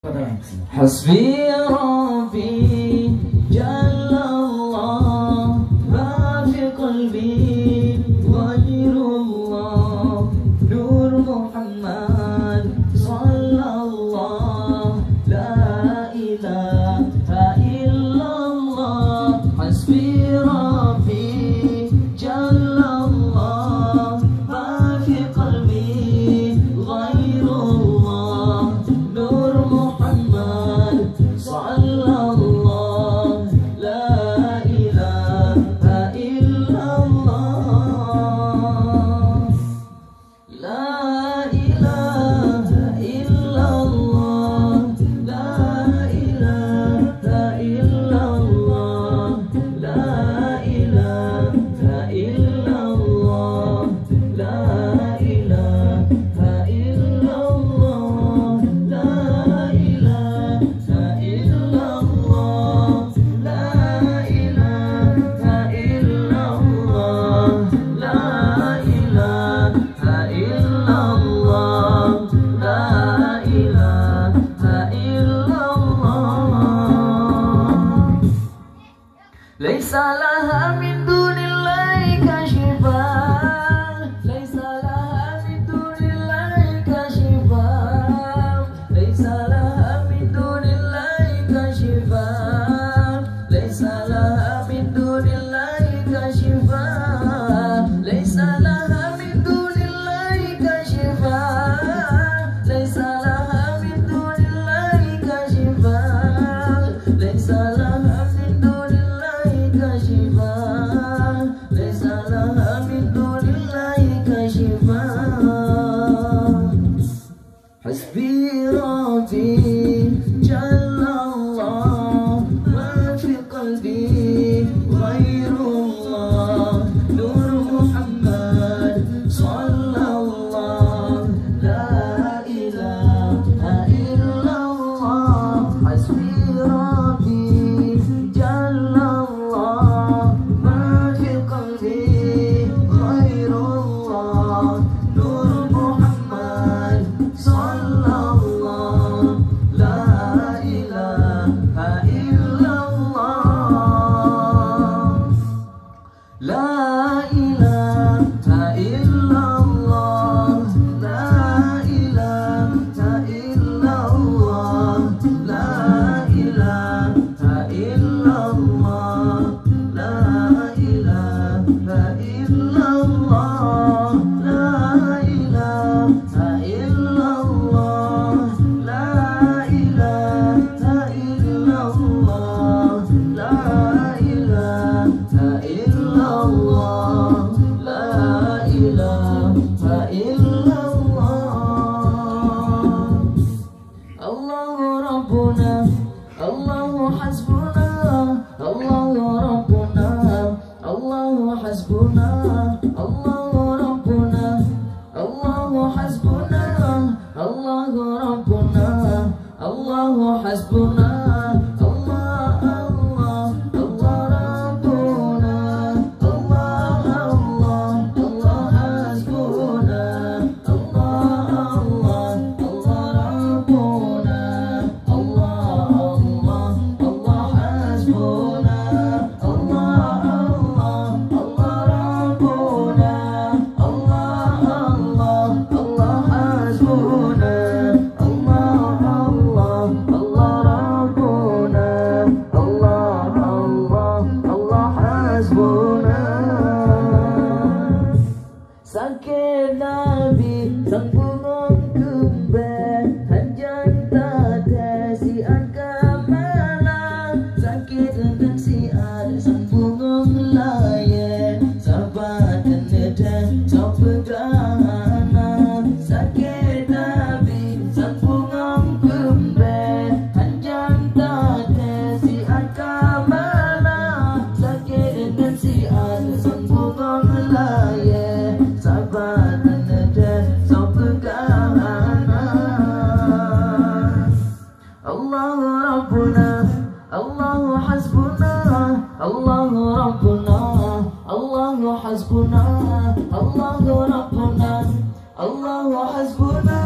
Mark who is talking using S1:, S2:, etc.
S1: Hasbi Rabbi Jallallah ma fi qalbi ghayrullah Nur Muhammad sallallahu la ilaha illallah Hasbi Rabbi Jallallah ma fi qalbi ghayrullah Nur Muhammad sallallahu la ilaha illallah La ilaha illallah La ilaha illallah La ilaha illallah La ilaha illallah La ilaha illallah La ilaha illallah La ilaha illallah La ilaha illallah Laisa laha min dunillahi kashifa Laisa laha min dunillahi kashifa Laisa laha min dunillahi kashifa Laisa laha min dunillahi kashifa Laisa laha min dunillahi kashifa Laisa laha min dunillahi kashifa Laisa laha min dunillahi kashifa Laisa laha min dunillahi kashifa Hasbi Rabbi Jallallah ma fi qalbi ghayrullah Nur Muhammad sallallahu la ilaha illallah Hasbi Rabbi Jallallah ma fi qalbi ghayrullah Nur Muhammad sallallahu la ilaha illallah La ilaha illallah La ilaha illallah La ilaha illallah La ilaha illallah La ilaha illallah La ilaha illallah La ilaha illallah La ilaha illallah Allahu Rabbuna Allahu Hasbuna Allahu Rabbuna Allahu Hasbuna Allahu Rabbuna Allahu Hasbuna Allahu Rabbuna Allahu Hasbuna Allah Allah Allah Rabbuna Allah Allah Allah Hasbuna Allah Allah Allah Rabbuna Allah Allah Allah Hasbuna Allah Allah Allah Rabbuna Allah Allah Allah Hasbuna Allah Allah Allah Rabbuna Allah Allah Allah Hasbuna Saket Nabi sang Bungong Keumbe Hanjang tak siat kemana Sakit dan siat sang Bungong Laye Sahabat dan neda sampai gana Saket Nabi sang Bungong Keumbe Hanjang tak siat kemana Sakit dan siat sang Bungong Laye Sahabat dan neda sampai gana Allahu Rabbuna Allahu Hasbuna Allahu Rabbuna Allahu Hasbuna Allahu Rabbuna Allahu Hasbuna